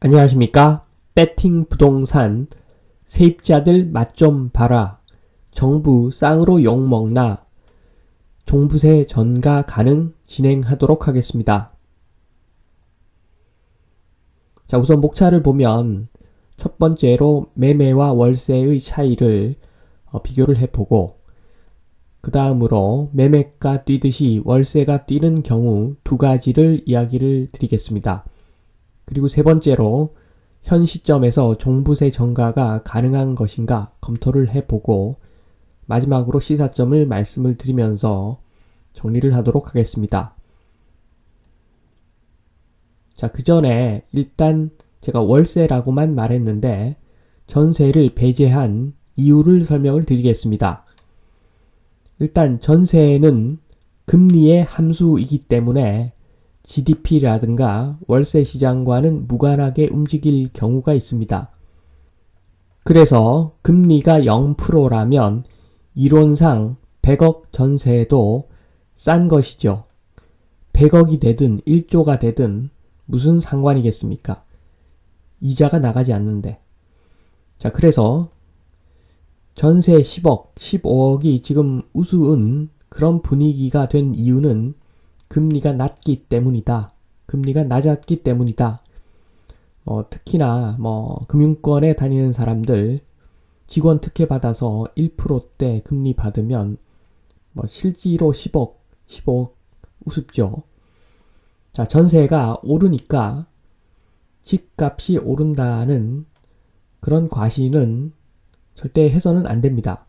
안녕하십니까? 배팅 부동산 세입자들 맛 좀 봐라. 정부 쌍으로 욕먹나? 종부세 전가 가능 진행하도록 하겠습니다. 자, 우선 목차를 보면 첫 번째로 매매와 월세의 차이를 비교를 해보고, 그 다음으로 매매가 뛰듯이 월세가 뛰는 경우 두 가지를 이야기를 드리겠습니다. 그리고 세 번째로 현 시점에서 종부세 전가가 가능한 것인가 검토를 해보고, 마지막으로 시사점을 말씀을 드리면서 정리를 하도록 하겠습니다. 자, 그 전에 일단 제가 월세라고만 말했는데 전세를 배제한 이유를 설명을 드리겠습니다. 일단 전세는 금리의 함수이기 때문에 GDP라든가 월세 시장과는 무관하게 움직일 경우가 있습니다. 그래서 금리가 0%라면 이론상 100억 전세도 싼 것이죠. 100억이 되든 1조가 되든 무슨 상관이겠습니까? 이자가 나가지 않는데. 자, 그래서 전세 10억, 15억이 지금 우스운 그런 분위기가 된 이유는 금리가 낮기 때문이다. 금리가 낮았기 때문이다. 특히나 금융권에 다니는 사람들 직원 특혜 받아서 1%대 금리 받으면 실지로 10억, 15억 우습죠. 자, 전세가 오르니까 집값이 오른다는 그런 과시는 절대 해서는 안 됩니다.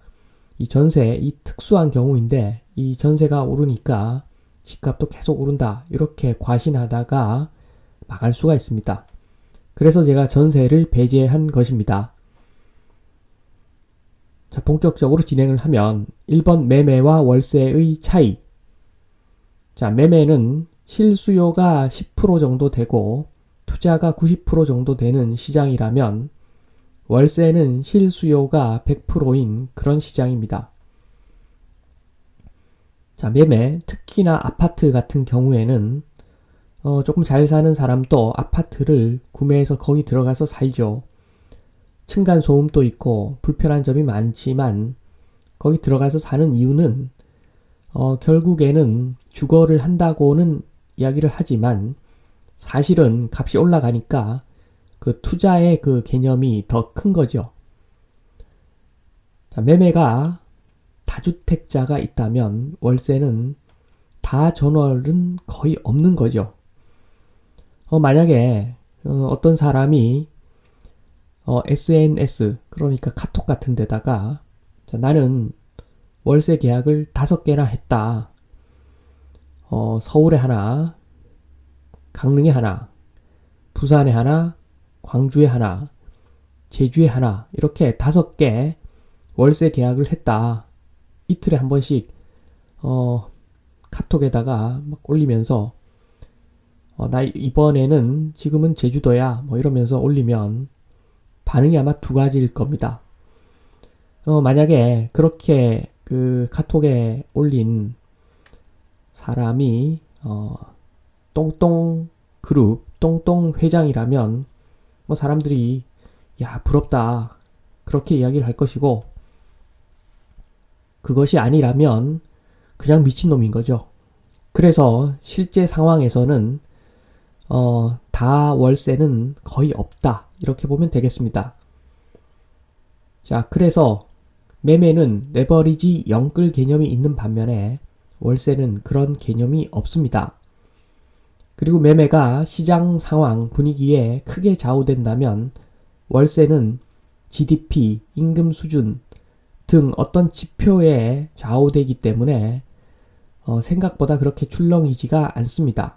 이 전세, 이 특수한 경우인데 이 전세가 오르니까 집값도 계속 오른다. 이렇게 과신하다가 망할 수가 있습니다. 그래서 제가 전세를 배제한 것입니다. 자, 본격적으로 진행을 하면 1번 매매와 월세의 차이. 자, 매매는 실수요가 10% 정도 되고 투자가 90% 정도 되는 시장이라면 월세는 실수요가 100%인 그런 시장입니다. 자, 매매, 특히나 아파트 같은 경우에는 조금 잘 사는 사람도 아파트를 구매해서 거기 들어가서 살죠. 층간소음도 있고 불편한 점이 많지만 거기 들어가서 사는 이유는 결국에는 주거를 한다고는 이야기를 하지만 사실은 값이 올라가니까 그 투자의 그 개념이 더 큰 거죠. 자, 매매가 다주택자가 있다면 월세는 다전월은 거의 없는 거죠. 만약에 어떤 사람이 SNS, 그러니까 카톡 같은 데다가 자, 나는 월세 계약을 5개나 했다. 서울에 하나, 강릉에 하나, 부산에 하나, 광주에 하나, 제주에 하나, 이렇게 5개 월세 계약을 했다. 이틀에 한 번씩 카톡에다가 막 올리면서 나 이번에는 지금은 제주도야 이러면서 올리면 반응이 아마 두 가지일 겁니다. 만약에 그렇게 그 카톡에 올린 사람이 똥똥 그룹, 똥똥 회장이라면 사람들이 야 부럽다 그렇게 이야기를 할 것이고, 그것이 아니라면 그냥 미친놈인 거죠. 그래서 실제 상황에서는 다 월세는 거의 없다 이렇게 보면 되겠습니다. 자, 그래서 매매는 레버리지 영끌 개념이 있는 반면에 월세는 그런 개념이 없습니다. 그리고 매매가 시장 상황 분위기에 크게 좌우된다면 월세는 GDP, 임금 수준 등 어떤 지표에 좌우되기 때문에 생각보다 그렇게 출렁이지가 않습니다.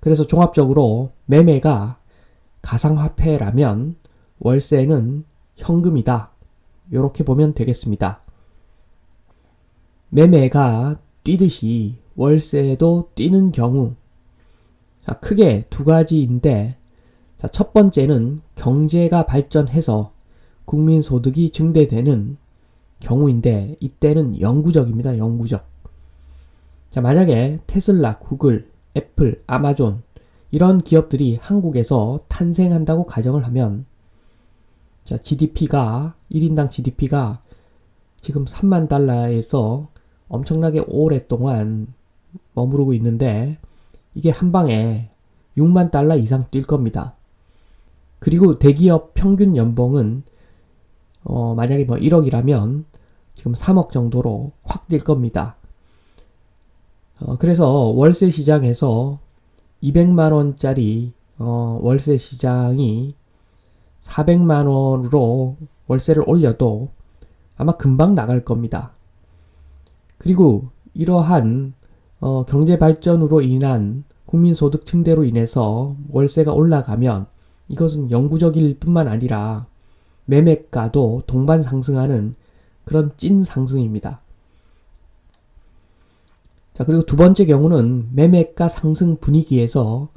그래서 종합적으로 매매가 가상화폐라면 월세는 현금이다. 이렇게 보면 되겠습니다. 매매가 뛰듯이 월세도 뛰는 경우, 자, 크게 두 가지인데, 자, 첫 번째는 경제가 발전해서 국민소득이 증대되는 경우인데 이때는 영구적입니다. 영구적. 자, 만약에 테슬라, 구글, 애플, 아마존 이런 기업들이 한국에서 탄생한다고 가정을 하면 자, GDP가 1인당 GDP가 지금 3만 달러에서 엄청나게 오랫동안 머무르고 있는데 이게 한 방에 6만 달러 이상 뛸 겁니다. 그리고 대기업 평균 연봉은 만약에 뭐 1억이라면 지금 3억 정도로 확 뛸 겁니다. 그래서 월세 시장에서 200만 원짜리 월세 시장이 400만 원으로 월세를 올려도 아마 금방 나갈 겁니다. 그리고 이러한 경제 발전으로 인한 국민소득 증대로 인해서 월세가 올라가면 이것은 영구적일 뿐만 아니라 매매가도 동반 상승하는 그런 찐 상승입니다. 자, 그리고 두 번째 경우는 매매가 상승 분위기에서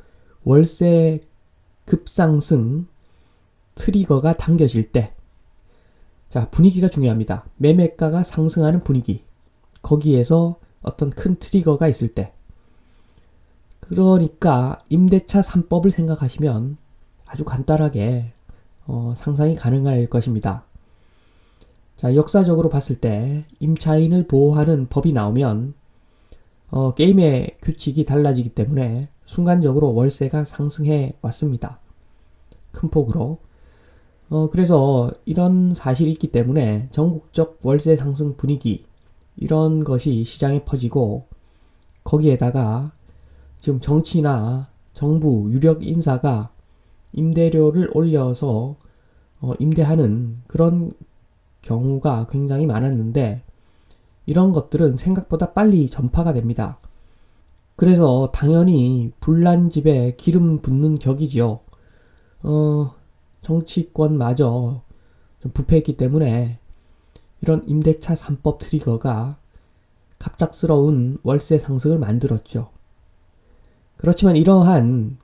월세 급상승 트리거가 당겨질 때, 자, 분위기가 중요합니다. 매매가가 상승하는 분위기. 거기에서 어떤 큰 트리거가 있을 때. 그러니까 임대차 3법을 생각하시면 아주 간단하게 상상이 가능할 것입니다. 자, 역사적으로 봤을 때 임차인을 보호하는 법이 나오면 게임의 규칙이 달라지기 때문에 순간적으로 월세가 상승해 왔습니다. 큰 폭으로. 그래서 이런 사실이 있기 때문에 전국적 월세 상승 분위기 이런 것이 시장에 퍼지고 거기에다가 지금 정치나 정부 유력 인사가 임대료를 올려서 임대하는 그런 경우가 굉장히 많았는데 이런 것들은 생각보다 빨리 전파가 됩니다. 그래서 당연히 불난 집에 기름 붓는 격이지요. 정치권마저 좀 부패했기 때문에 이런 임대차 3법 트리거가 갑작스러운 월세 상승을 만들었죠. 그렇지만 이러한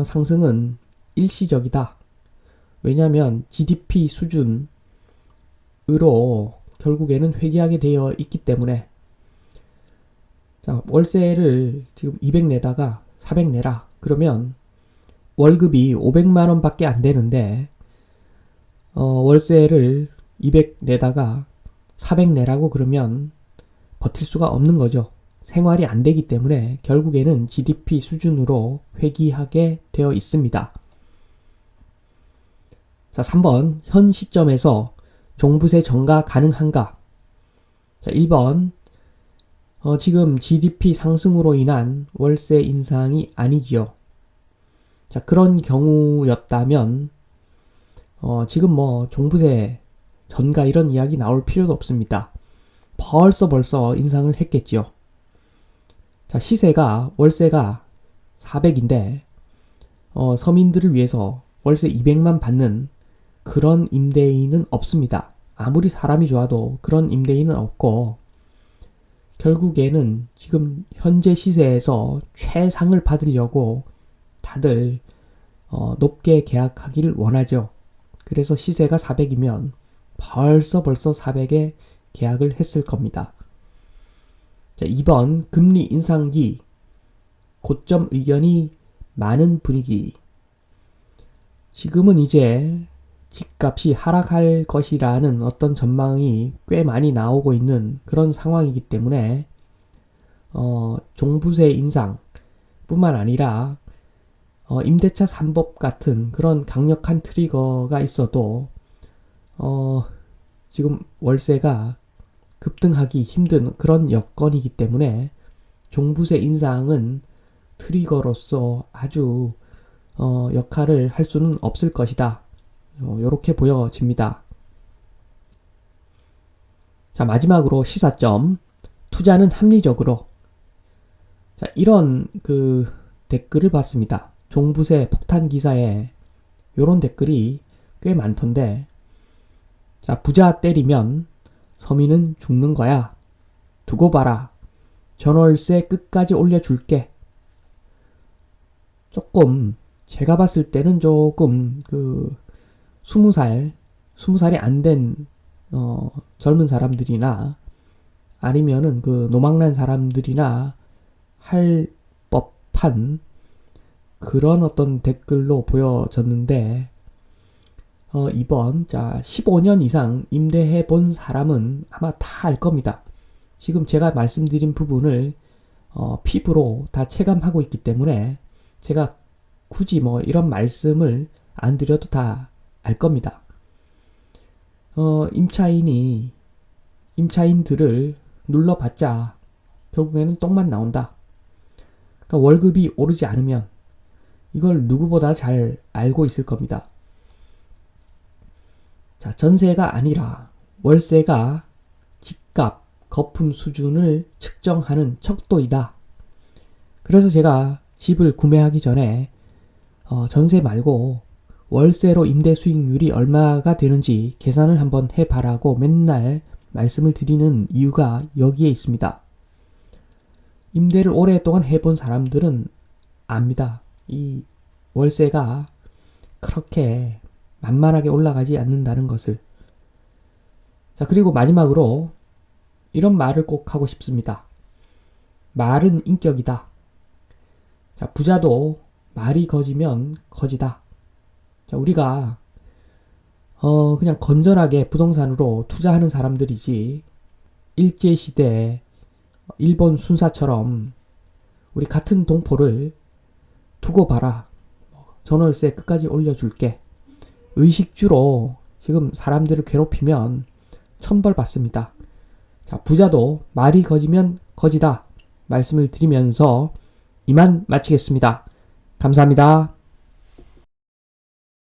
상승은 일시적이다. 왜냐하면 GDP 수준으로 결국에는 회귀하게 되어 있기 때문에 자, 월세를 지금 200 내다가 400 내라. 그러면 월급이 500만 원밖에 안 되는데 월세를 200 내다가 400 내라고 그러면 버틸 수가 없는 거죠. 생활이 안 되기 때문에 결국에는 GDP 수준으로 회귀하게 되어 있습니다. 자, 3번 현 시점에서 종부세 전가 가능한가? 자, 1번 지금 GDP 상승으로 인한 월세 인상이 아니지요. 자, 그런 경우였다면 지금 뭐 종부세 전가 이런 이야기 나올 필요도 없습니다. 벌써 인상을 했겠지요. 자, 시세가 월세가 400인데 서민들을 위해서 월세 200만 받는 그런 임대인은 없습니다. 아무리 사람이 좋아도 그런 임대인은 없고 결국에는 지금 현재 시세에서 최상을 받으려고 다들 높게 계약하기를 원하죠. 그래서 시세가 400이면 벌써 400에 계약을 했을 겁니다. 자, 2번 금리 인상기 고점 의견이 많은 분위기. 지금은 이제 집값이 하락할 것이라는 어떤 전망이 꽤 많이 나오고 있는 그런 상황이기 때문에 종부세 인상 뿐만 아니라 임대차 3법 같은 그런 강력한 트리거가 있어도 지금 월세가 급등하기 힘든 그런 여건이기 때문에 종부세 인상은 트리거로서 아주 역할을 할 수는 없을 것이다. 요렇게 보여집니다. 자, 마지막으로 시사점. 투자는 합리적으로. 자, 이런 댓글을 봤습니다. 종부세 폭탄 기사에 요런 댓글이 꽤 많던데, 자, 부자 때리면 서민은 죽는 거야. 두고 봐라. 전월세 끝까지 올려줄게. 조금 제가 봤을 때는 조금 20살이 안 된 젊은 사람들이나 아니면은 노망난 사람들이나 할 법한 그런 어떤 댓글로 보여졌는데, 이번, 15년 이상 임대해 본 사람은 아마 다 알 겁니다. 지금 제가 말씀드린 부분을, 피부로 다 체감하고 있기 때문에, 제가 굳이 이런 말씀을 안 드려도 다 알 겁니다. 임차인들을 눌러봤자, 결국에는 똥만 나온다. 그러니까 월급이 오르지 않으면, 이걸 누구보다 잘 알고 있을 겁니다. 자, 전세가 아니라 월세가 집값, 거품 수준을 측정하는 척도이다. 그래서 제가 집을 구매하기 전에 전세 말고 월세로 임대 수익률이 얼마가 되는지 계산을 한번 해봐라고 맨날 말씀을 드리는 이유가 여기에 있습니다. 임대를 오랫동안 해본 사람들은 압니다. 이 월세가 그렇게 만만하게 올라가지 않는다는 것을. 자, 그리고 마지막으로 이런 말을 꼭 하고 싶습니다. 말은 인격이다. 자, 부자도 말이 거지면 거지다. 자, 우리가 그냥 건전하게 부동산으로 투자하는 사람들이지, 일제시대 일본 순사처럼 우리 같은 동포를 두고 봐라. 전월세 끝까지 올려줄게. 의식주로 지금 사람들을 괴롭히면 천벌받습니다. 자, 부자도 말이 거지면 거지다 말씀을 드리면서 이만 마치겠습니다. 감사합니다.